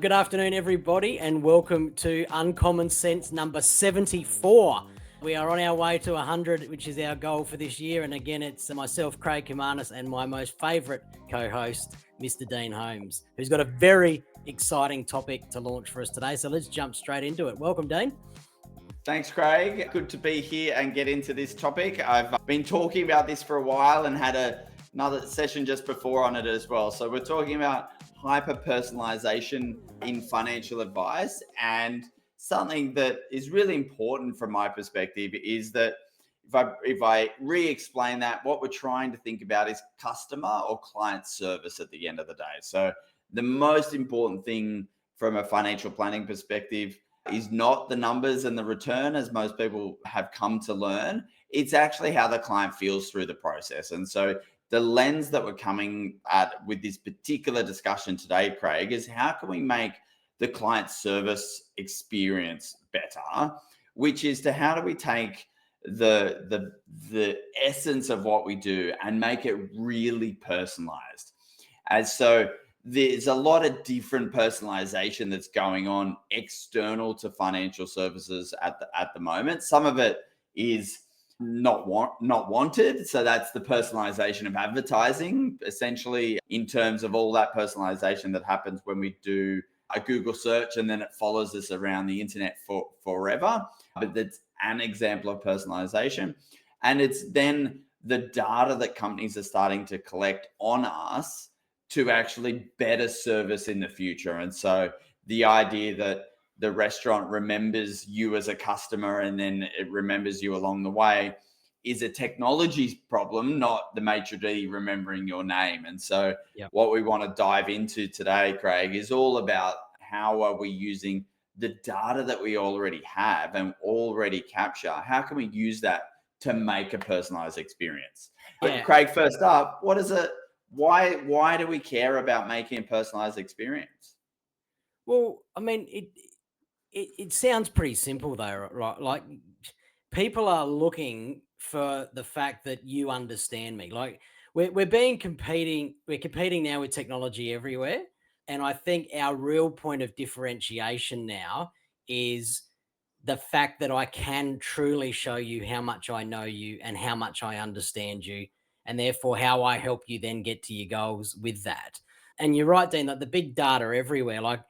Good afternoon, everybody, and welcome to Uncommon Sense number 74. We are on our way to 100, which is our goal for this year. And again, it's myself, Craig Kumanis, and my most favourite co-host, Mr. Dean Holmes, who's got a very exciting topic to launch for us today. So let's jump straight into it. Welcome, Dean. Thanks, Craig. Good to be here and get into this topic. I've been talking about this for a while and had another session just before on it as well. So we're talking about hyper-personalization in financial advice, and something that is really important from my perspective is that if I re-explain that, what we're trying to think about is customer or client service at the end of the day. So the most important thing from a financial planning perspective is not the numbers and the return, as most people have come to learn. It's actually how the client feels through the process. And so the lens that we're coming at with this particular discussion today, Craig, is how can we make the client service experience better, which is to how do we take the essence of what we do and make it really personalized. And so there's a lot of different personalization that's going on external to financial services at the moment. Some of it is not wanted. So that's the personalization of advertising, essentially, in terms of all that personalization that happens when we do a Google search and then it follows us around the internet forever. But that's an example of personalization. And it's then the data that companies are starting to collect on us to actually better service in the future. And so the idea that the restaurant remembers you as a customer and then it remembers you along the way is a technology problem, not the maitre d' remembering your name. And so what we want to dive into today, Craig, is all about how are we using the data that we already have and already capture. How can we use that to make a personalized experience? But Craig, first up, what is it? Why do we care about making a personalized experience? Well, I mean, it sounds pretty simple though, right? Like, people are looking for the fact that you understand me. Like, we're competing now with technology everywhere. And I think our real point of differentiation now is the fact that I can truly show you how much I know you and how much I understand you, and therefore how I help you then get to your goals with that. And you're right, Dean, that the big data everywhere. Like,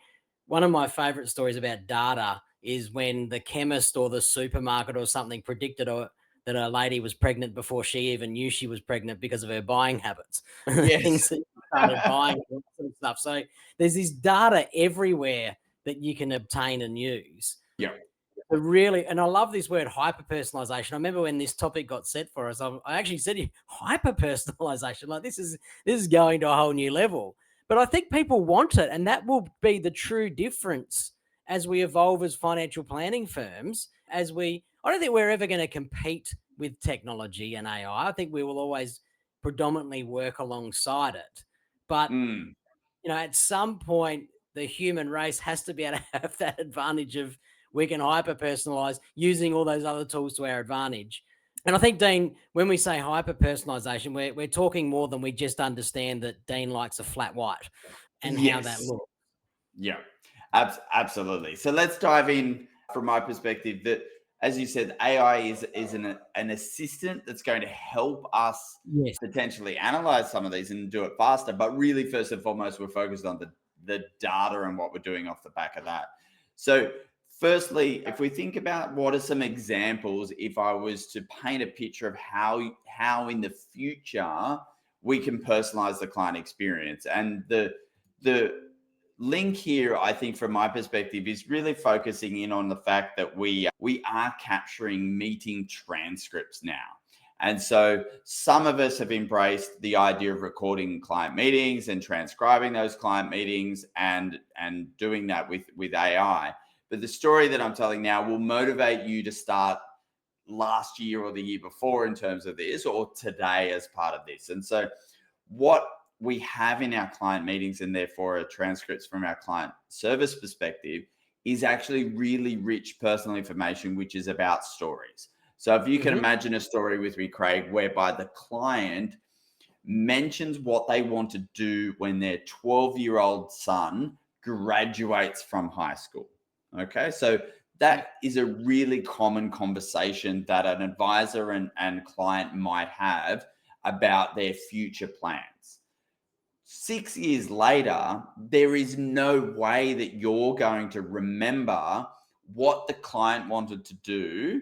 one of my favorite stories about data is when the chemist or the supermarket or something predicted that a lady was pregnant before she even knew she was pregnant because of her buying habits. Yes. Things that she started buying and stuff. So there's this data everywhere that you can obtain and use. Yeah. Really, and I love this word hyper-personalization. I remember when this topic got set for us, I actually said hyper-personalization. Like, this is going to a whole new level. But I think people want it, and that will be the true difference as we evolve as financial planning firms. I don't think we're ever going to compete with technology and AI. I think we will always predominantly work alongside it. But at some point, the human race has to be able to have that advantage of we can hyper-personalize using all those other tools to our advantage. And I think, Dean, when we say hyper-personalization, we're talking more than we just understand that Dean likes a flat white and how that looks. Yeah, absolutely. So let's dive in from my perspective that, as you said, AI is an assistant that's going to help us potentially analyze some of these and do it faster. But really, first and foremost, we're focused on the data and what we're doing off the back of that. So firstly, if we think about what are some examples, if I was to paint a picture of how in the future we can personalize the client experience, and the link here, I think, from my perspective, is really focusing in on the fact that we are capturing meeting transcripts now. And so some of us have embraced the idea of recording client meetings and transcribing those client meetings and doing that with AI. But the story that I'm telling now will motivate you to start last year or the year before in terms of this, or today as part of this. And so what we have in our client meetings, and therefore transcripts from our client service perspective, is actually really rich personal information, which is about stories. So if you can imagine a story with me, Craig, whereby the client mentions what they want to do when their 12-year-old son graduates from high school. Okay, so that is a really common conversation that an advisor and client might have about their future plans. 6 years later, there is no way that you're going to remember what the client wanted to do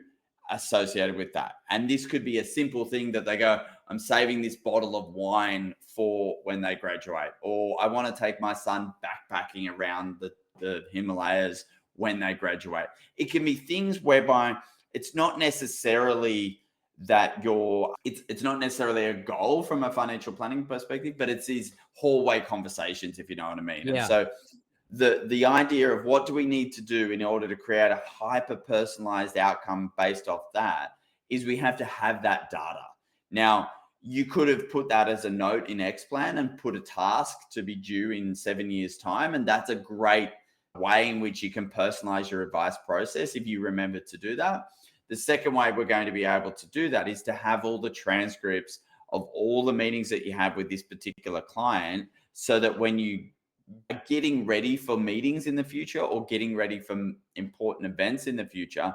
associated with that. And this could be a simple thing that they go, I'm saving this bottle of wine for when they graduate, or I want to take my son backpacking around the Himalayas when they graduate. It can be things whereby it's not necessarily that it's not necessarily a goal from a financial planning perspective, but it's these hallway conversations, if you know what I mean. Yeah. And so the idea of what do we need to do in order to create a hyper personalized outcome based off that is we have to have that data. Now, you could have put that as a note in Xplan and put a task to be due in 7 years' time. And that's a great way in which you can personalize your advice process if you remember to do that. The second way we're going to be able to do that is to have all the transcripts of all the meetings that you have with this particular client, so that when you are getting ready for meetings in the future or getting ready for important events in the future,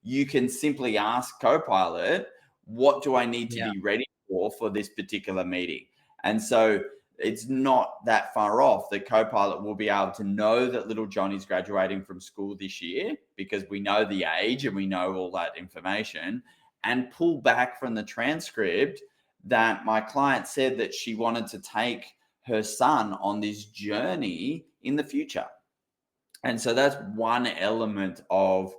you can simply ask Copilot, what do I need to be ready for this particular meeting? And so it's not that far off that Copilot will be able to know that little Johnny's graduating from school this year, because we know the age and we know all that information, and pull back from the transcript that my client said that she wanted to take her son on this journey in the future. And so that's one element of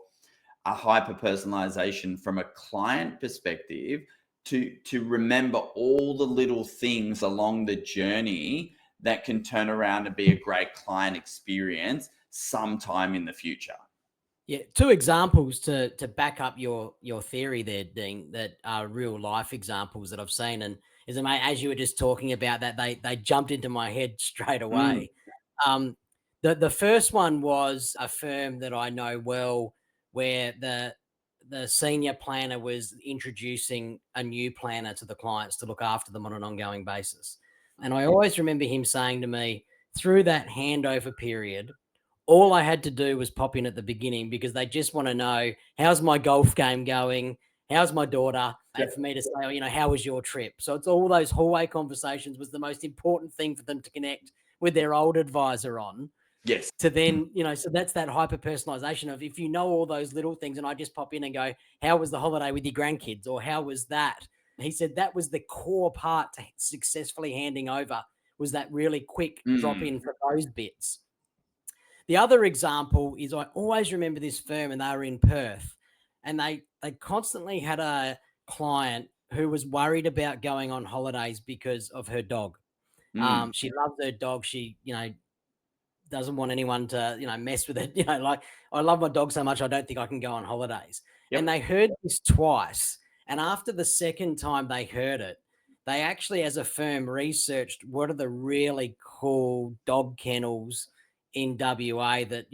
a hyper personalization from a client perspective, to remember all the little things along the journey that can turn around and be a great client experience sometime in the future. Yeah, two examples to back up your theory there, Dean, that are real life examples that I've seen. And as you were just talking about that, they jumped into my head straight Mm, away. Um, the first one was a firm that I know well, where the senior planner was introducing a new planner to the clients to look after them on an ongoing basis. And I always remember him saying to me, through that handover period, all I had to do was pop in at the beginning, because they just want to know, how's my golf game going? How's my daughter? yeah. And for me to say, oh, how was your trip? So it's all those hallway conversations was the most important thing for them to connect with their old advisor on. Yes. To then, so that's that hyper personalization of, if you know all those little things and I just pop in and go, how was the holiday with your grandkids? Or how was that? He said that was the core part to successfully handing over, was that really quick drop Mm, in for those bits. The other example is, I always remember this firm, and they were in Perth, and they constantly had a client who was worried about going on holidays because of her dog. mm, She loves her dog. She, doesn't want anyone to, mess with it. Like, I love my dog so much, I don't think I can go on holidays. And yep. they heard this twice. And after the second time they heard it, they actually, as a firm, researched what are the really cool dog kennels in WA that,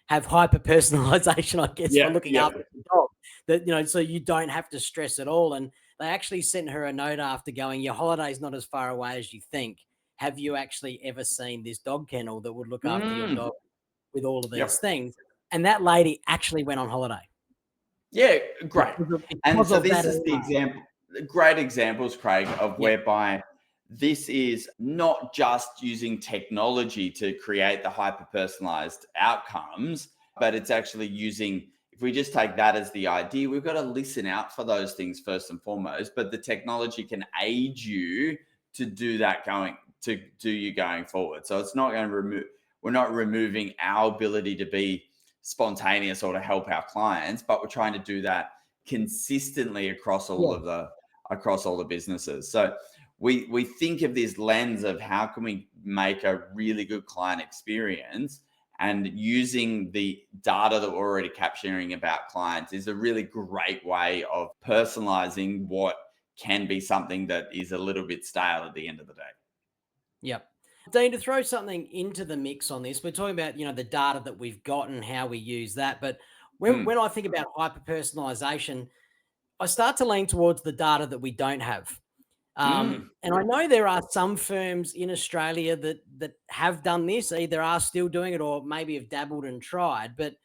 have hyper personalization, I guess, for Yeah. looking Yeah. after the dog. That, so you don't have to stress at all. And they actually sent her a note after going, your holiday's not as far away as you think. Have you actually ever seen this dog kennel that would look after your Mm, dog with all of these yep. things? And that lady actually went on holiday Yeah, great. because of, And because so of this that is the email. example, great examples, Craig, of Yeah, whereby this is not just using technology to create the hyper personalized outcomes, but it's actually using, if we just take that as the idea, we've got to listen out for those things first and foremost, but the technology can aid you to do that going forward. So it's not going to we're not removing our ability to be spontaneous or to help our clients, but we're trying to do that consistently across all yeah, of the businesses. So we think of this lens of how can we make a really good client experience, and using the data that we're already capturing about clients is a really great way of personalizing what can be something that is a little bit stale at the end of the day. yep. Dean, to throw something into the mix on this, we're talking about, the data that we've got and how we use that. But when Mm, I think about hyper personalization, I start to lean towards the data that we don't have. Mm. And I know there are some firms in Australia that have done this, either are still doing it or maybe have dabbled and tried. But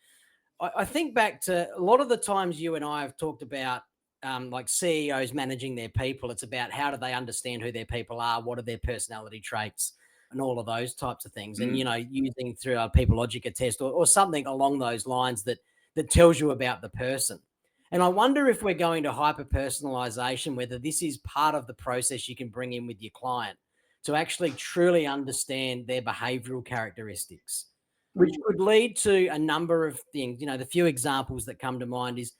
I think back to a lot of the times you and I have talked about like CEOs managing their people. It's about how do they understand who their people are, what are their personality traits, and all of those types of things. And Mm. using through a People Logica test or something along those lines that tells you about the person. And I wonder if we're going to hyper personalization, whether this is part of the process you can bring in with your client to actually truly understand their behavioral characteristics, which could lead to a number of things. The few examples that come to mind is,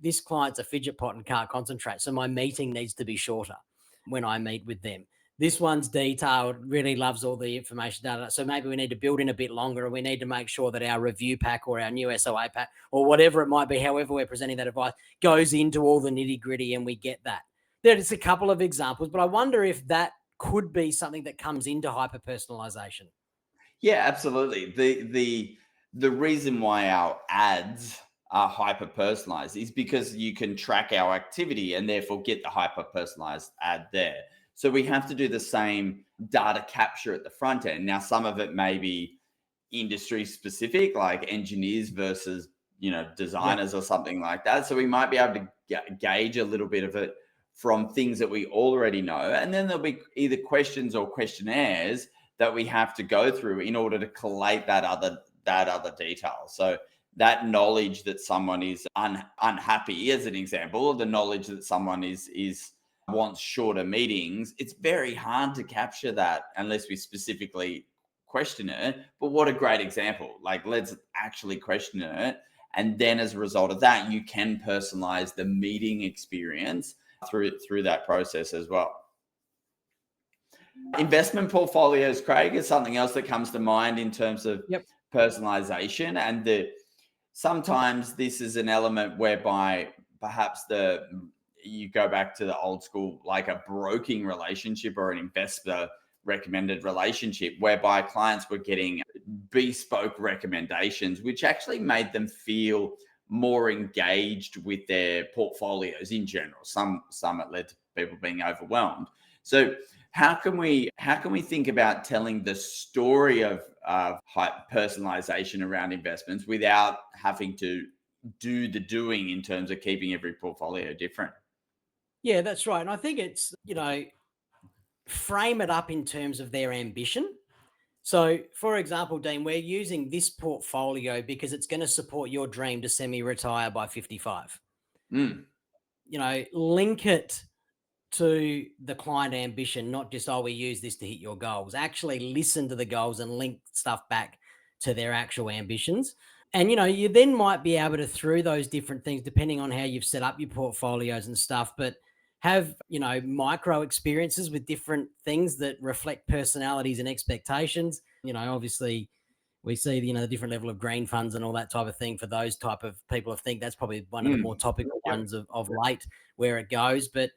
this client's a fidget pot and can't concentrate. So my meeting needs to be shorter when I meet with them. This one's detailed, really loves all the information data. So maybe we need to build in a bit longer, and we need to make sure that our review pack or our new SOA pack or whatever it might be, however we're presenting that advice, goes into all the nitty gritty and we get that. There's a couple of examples, but I wonder if that could be something that comes into hyper personalization. Yeah, absolutely. The reason why our ads are hyper personalized is because you can track our activity and therefore get the hyper personalized ad there. So we have to do the same data capture at the front end. Now, some of it may be industry specific, like engineers versus Yeah. designers or something like that. So we might be able to gauge a little bit of it from things that we already know, and then there'll be either questions or questionnaires that we have to go through in order to collate that other detail. So that knowledge that someone is unhappy, as an example, or the knowledge that someone is wants shorter meetings, it's very hard to capture that unless we specifically question it. But what a great example. Like, let's actually question it. And then as a result of that, you can personalize the meeting experience through that process as well. Investment portfolios, Craig, is something else that comes to mind in terms of Yep. personalization. And sometimes this is an element whereby perhaps you go back to the old school, like a broking relationship or an investor recommended relationship, whereby clients were getting bespoke recommendations, which actually made them feel more engaged with their portfolios in general. Some it led to people being overwhelmed. So how can we think about telling the story of personalization around investments without having to do the doing in terms of keeping every portfolio different? Yeah, that's right. And I think it's, frame it up in terms of their ambition. So, for example, Dean, we're using this portfolio because it's going to support your dream to semi retire by 55. Mm. Link it to the client ambition, not just, oh, we use this to hit your goals. Actually listen to the goals and link stuff back to their actual ambitions. And you then might be able to, through those different things, depending on how you've set up your portfolios and stuff, but have micro experiences with different things that reflect personalities and expectations. Obviously we see the different level of green funds and all that type of thing for those type of people. I think that's probably one of the more Mm. topical Yep. ones of late, where it goes. But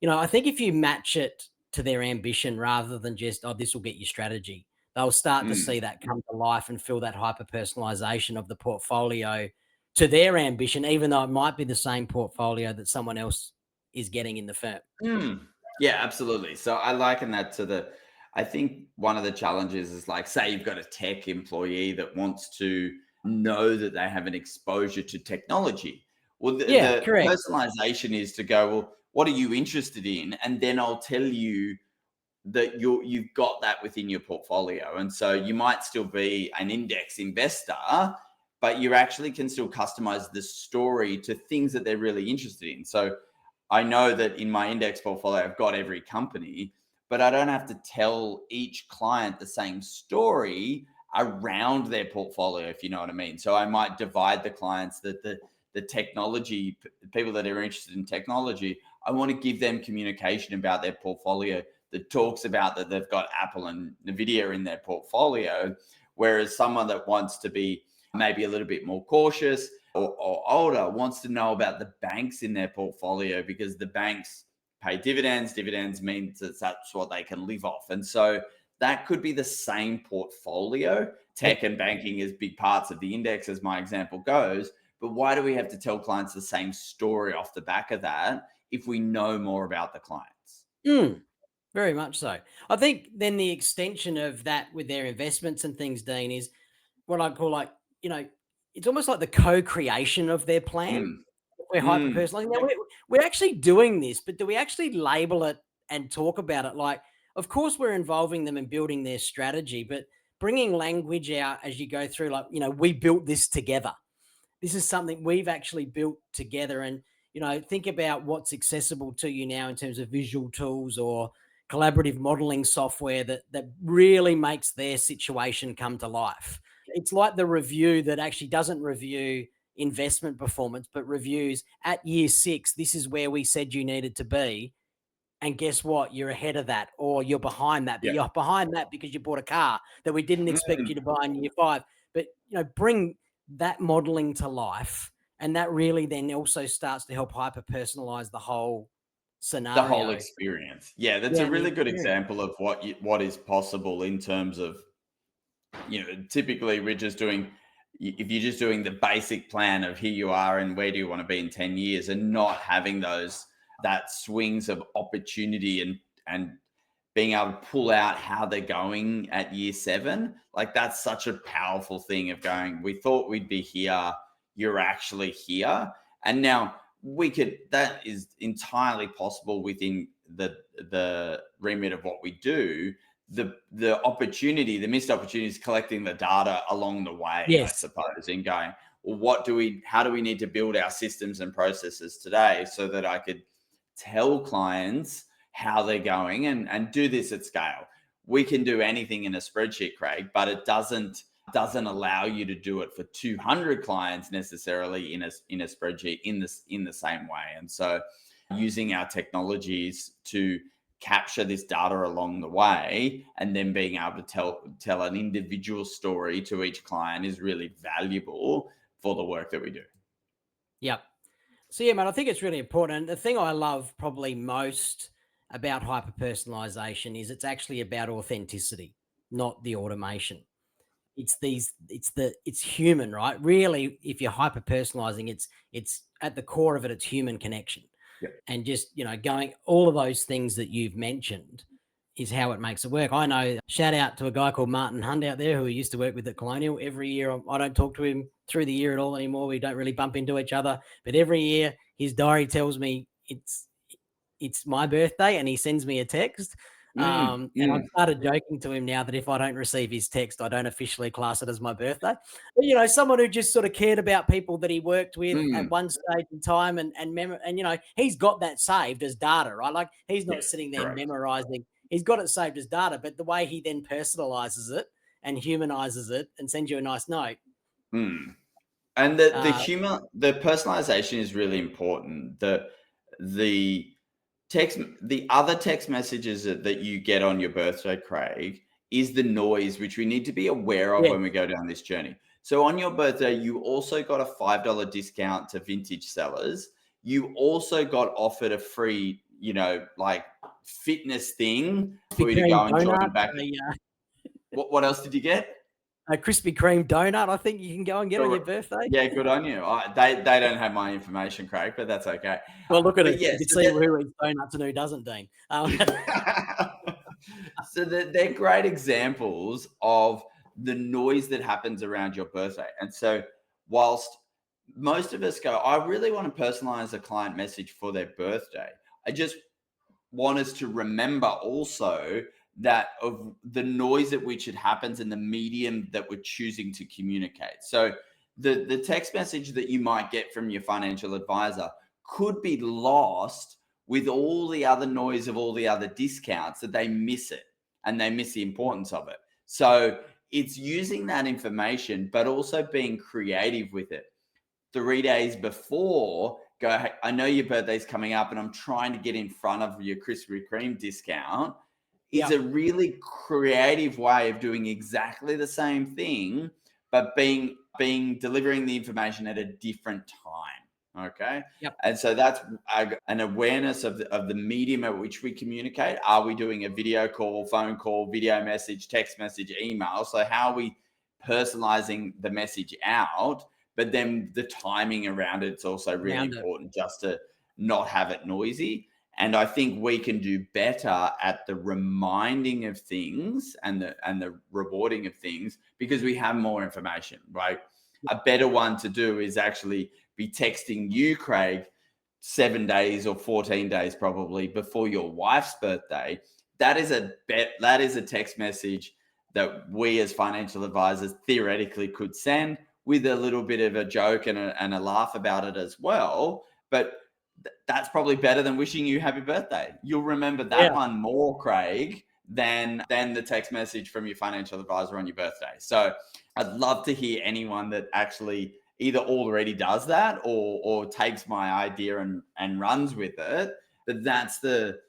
I think if you match it to their ambition rather than just, oh, this will get you strategy, they'll start to Mm. see that come to life and feel that hyper personalization of the portfolio to their ambition, even though it might be the same portfolio that someone else is getting in the firm. Mm. Yeah, absolutely. So I liken that to I think one of the challenges is, like, say you've got a tech employee that wants to know that they have an exposure to technology. Well, Yeah, the correct. personalization is to go, well, what are you interested in? And then I'll tell you that you've got that within your portfolio. And so you might still be an index investor, but you actually can still customize the story to things that they're really interested in. So I know that in my index portfolio, I've got every company, but I don't have to tell each client the same story around their portfolio, if you know what I mean. So I might divide the clients that the technology people that are interested in technology, I want to give them communication about their portfolio that talks about that they've got Apple and Nvidia in their portfolio, whereas someone that wants to be maybe a little bit more cautious or older wants to know about the banks in their portfolio because the banks pay dividends. Dividends means that that's what they can live off. And so that could be the same portfolio. Yep. Tech and banking is big parts of the index, as my example goes. But why do we have to tell clients the same story off the back of that if we know more about the clients? Mm, very much so. I think then the extension of that with their investments and things, Dean, is what I call like, you know, it's almost like the co-creation of their plan. Mm, We're hyper mm, personalizing. Now we're actually doing this, but do we actually label it and talk about it? Like, of course, we're involving them in building their strategy, but bringing language out as you go through, like, we built this together. This is something we've actually built together. And, think about what's accessible to you now in terms of visual tools or collaborative modeling software that really makes their situation come to life. It's like the review that actually doesn't review investment performance, but reviews at year 6, this is where we said you needed to be. And guess what? You're ahead of that, or you're behind that, but yeah. you're behind that because you bought a car that we didn't expect Mm. you to buy in year 5. But, bring that modeling to life. And that really then also starts to help hyper personalize the whole The whole scenario. experience. Yeah, that's Yeah. a And the really good experience. example of what is possible in terms of, typically we're just doing, if you're just doing the basic plan of here you are and where do you want to be in 10 years, and not having that swings of opportunity and being able to pull out how they're going at year 7, like that's such a powerful thing of going, we thought we'd be here, you're actually here. And now that is entirely possible within the remit of what we do. The missed opportunity is collecting the data along the way, I Yes. suppose, and going, well, how do we need to build our systems and processes today so that I could tell clients how they're going and do this at scale. We can do anything in a spreadsheet, Craig, but it doesn't allow you to do it for 200 clients necessarily in a spreadsheet in the same way. And so using our technologies to capture this data along the way and then being able to tell an individual story to each client is really valuable for the work that we do. Yep. So yeah, man, I think it's really important. The thing I love probably most about hyper personalization is it's actually about authenticity, not the automation. It's human, right? Really, if you're hyper personalizing, it's at the core of it, it's human connection. Yeah. And just, going all of those things that you've mentioned is how it makes it work. I know, shout out to a guy called Martin Hunt out there who we used to work with at Colonial. Every year, I don't talk to him through the year at all anymore. We don't really bump into each other, but every year his diary tells me it's my birthday and he sends me a text. And I've Mm. started joking to him now that if I don't receive his text, I don't officially class it as my birthday. But, someone who just sort of cared about people that he worked with at Mm. one stage in time, and he's got that saved as data, right? Like he's not Yes, sitting there correct. memorizing. He's got it saved as data, but the way he then personalizes it and humanizes it and sends you a nice note. Mm. And Uh, the personalization is really important. The the other text messages that you get on your birthday, Craig, is the noise which we need to be aware of yeah, when we go down this journey. So on your birthday, you also got a $5 discount to vintage sellers. You also got offered a free, like fitness thing Krispy for you to Kreme go and join donut, back. What else did you get? a Krispy Kreme donut. I think you can go and get on your birthday. Yeah, good on you. They don't have my information, Craig, but that's okay. Well, look at But it. yeah, You can see who eats donuts and who doesn't, Dean. so they're great examples of the noise that happens around your birthday. And so, whilst most of us go, I really want to personalize a client message for their birthday, I just want us to remember also that of the noise at which it happens and the medium that we're choosing to communicate. So the text message that you might get from your financial advisor could be lost with all the other noise of all the other discounts, that they miss it and they miss the importance of it. So it's using that information, but also being creative with it. 3 days before, go, hey, I know your birthday's coming up and I'm trying to get in front of your Krispy Kreme discount, is Yep. a really creative way of doing exactly the same thing, but being delivering the information at a different time. Okay. Yep. And so that's an awareness of the medium at which we communicate. Are we doing a video call, phone call, video message, text message, email? So how are we personalizing the message out? But then the timing around it's also really Around it. important, just to not have it noisy. And I think we can do better at the reminding of things and the rewarding of things because we have more information, right? A better one to do is actually be texting you, Craig, 7 days or 14 days probably before your wife's birthday. That is a text message that we as financial advisors theoretically could send with a little bit of a joke and a laugh about it as well. But that's probably better than wishing you happy birthday. You'll remember that one more, Craig, than the text message from your financial advisor on your birthday. So I'd love to hear anyone that actually either already does that or takes my idea and runs with it. But that's the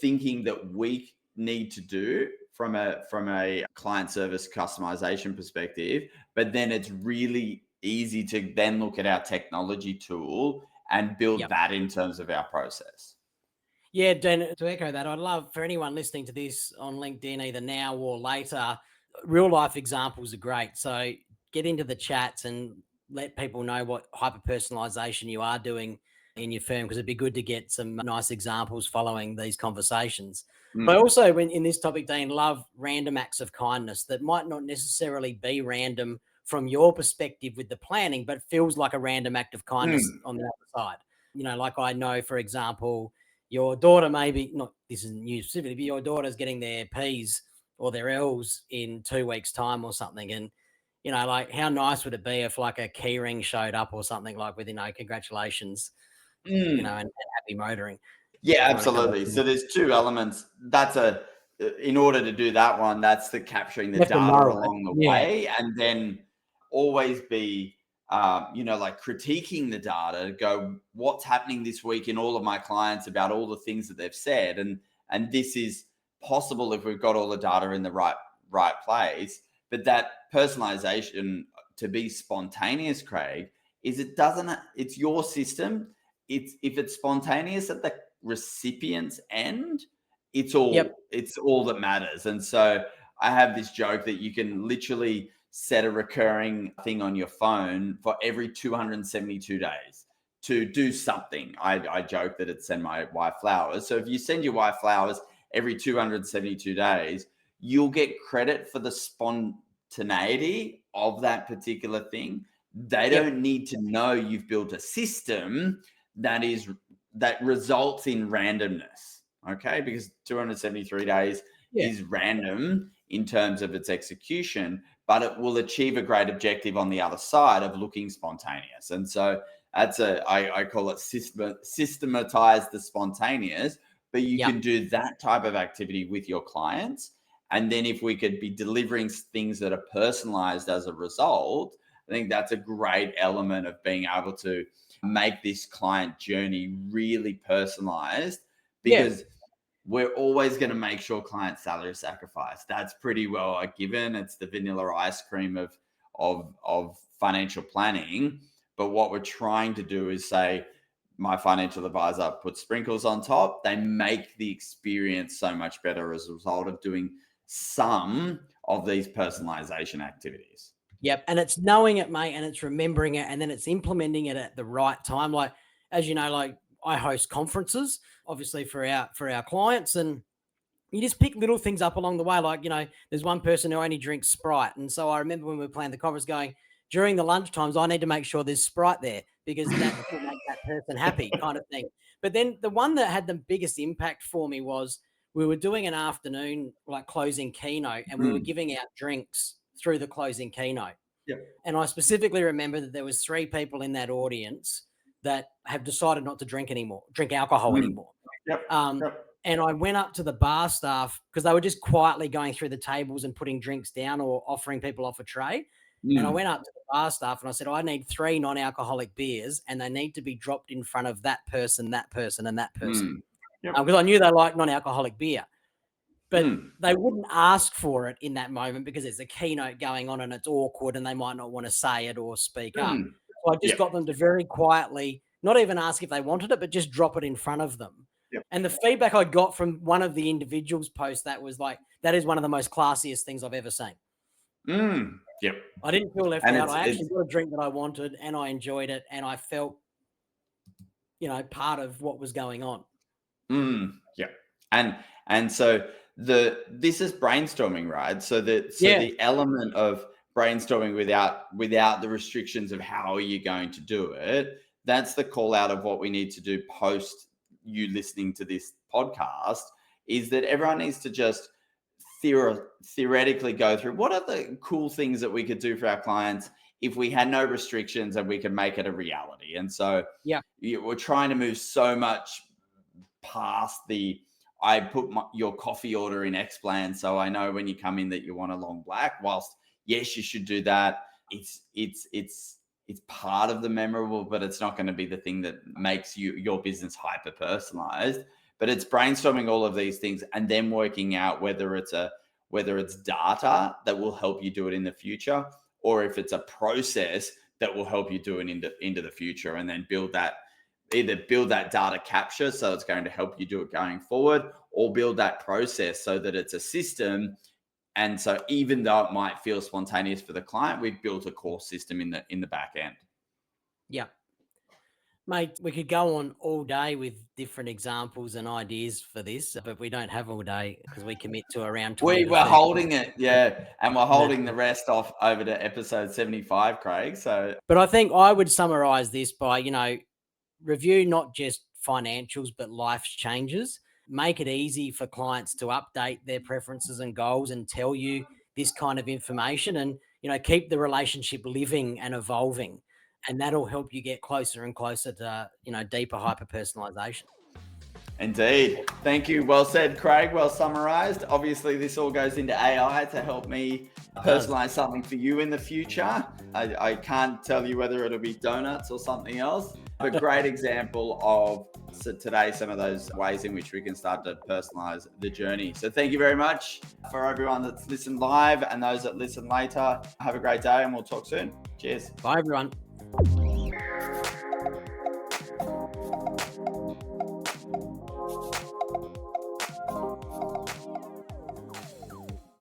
thinking that we need to do from a client service customization perspective. But then it's really easy to then look at our technology tool and build that in terms of our process. Yeah, Dan, to echo that, I'd love for anyone listening to this on LinkedIn, either now or later, real life examples are great. So get into the chats and let people know what hyper personalization you are doing in your firm, because it'd be good to get some nice examples following these conversations. But I also, when in this topic, Dean, love random acts of kindness that might not necessarily be random from your perspective with the planning, but feels like a random act of kindness on the other side. You know, like I know, for example, your daughter, maybe not, this isn't you specifically, but your daughter's getting their P's or their L's in 2 weeks' time or something. And, you know, like how nice would it be if like a key ring showed up or something like with, you know, congratulations, you know, and happy motoring. Yeah, absolutely. So there's two elements. In order to do that one, that's the capturing the data along the way, and then always be, like critiquing the data to go, what's happening this week in all of my clients about all the things that they've said. And this is possible if we've got all the data in the right place. But that personalization to be spontaneous, Craig, it's your system. If it's spontaneous at the recipient's end, it's all that matters. And so I have this joke that you can literally set a recurring thing on your phone for every 272 days to do something. I joke that it's send my wife flowers. So if you send your wife flowers every 272 days, you'll get credit for the spontaneity of that particular thing. They don't need to know you've built a system that results in randomness, okay? Because 273 days is random in terms of its execution, but it will achieve a great objective on the other side of looking spontaneous. And so I call it systematize the spontaneous, but you can do that type of activity with your clients. And then if we could be delivering things that are personalized as a result, I think that's a great element of being able to make this client journey really personalized, because we're always going to make sure client salary sacrifice. That's pretty well a given. It's the vanilla ice cream of financial planning. But what we're trying to do is say, my financial advisor puts sprinkles on top. They make the experience so much better as a result of doing some of these personalization activities. Yep. And it's knowing it, mate, and it's remembering it, and then it's implementing it at the right time. Like, as you know, like I host conferences, obviously for our clients, and you just pick little things up along the way. Like, you know, there's one person who only drinks Sprite. And so I remember when we were planning the conference going, during the lunch times, I need to make sure there's Sprite there because that will make that person happy, kind of thing. But then the one that had the biggest impact for me was we were doing an afternoon like closing keynote, and we were giving out drinks through the closing keynote. And I specifically remember that there was 3 people in that audience that have decided not to drink alcohol anymore. And I went up to the bar staff because they were just quietly going through the tables and putting drinks down or offering people off a tray. And I went up to the bar staff and I said, I need 3 non-alcoholic beers, and they need to be dropped in front of that person, and that person. Because I knew they liked non-alcoholic beer. But they wouldn't ask for it in that moment because there's a keynote going on and it's awkward and they might not want to say it or speak up. So I just got them to very quietly, not even ask if they wanted it, but just drop it in front of them. And the feedback I got from one of the individuals post that was like, that is one of the most classiest things I've ever seen. I didn't feel left out. I actually got a drink that I wanted and I enjoyed it, and I felt, you know, part of what was going on. Yeah. And so this is brainstorming, right? So Yeah. the element of brainstorming without the restrictions of how are you going to do it, that's the call out of what we need to do post you listening to this podcast, is that everyone needs to just theoretically go through what are the cool things that we could do for our clients if we had no restrictions and we could make it a reality. And so Yeah. we're trying to move so much past I put your coffee order in X plan, so I know when you come in that you want a long black. Whilst yes, you should do that. It's part of the memorable, but it's not going to be the thing that makes your business hyper personalized. But it's brainstorming all of these things and then working out whether it's data that will help you do it in the future, or if it's a process that will help you do it into the future, and then either build that data capture so it's going to help you do it going forward, or build that process so that it's a system. And so even though it might feel spontaneous for the client, we've built a core system in the back end. Yeah. Mate, we could go on all day with different examples and ideas for this, but we don't have all day because we commit to around 20 We to were 30 holding it, yeah, and we're minutes. holding the rest off over to episode 75, Craig. So, But I think I would summarize this by, review not just financials, but life's changes. Make it easy for clients to update their preferences and goals and tell you this kind of information, and, keep the relationship living and evolving. And that'll help you get closer and closer to, deeper hyper personalization. indeed. Thank you. Well said, Craig. Well summarized. Obviously, this all goes into AI to help me personalize something for you in the future. I can't tell you whether it'll be donuts or something else, but great example of today some of those ways in which we can start to personalize the journey. So thank you very much for everyone that's listened live and those that listen later. Have a great day and we'll talk soon. Cheers. Bye, everyone.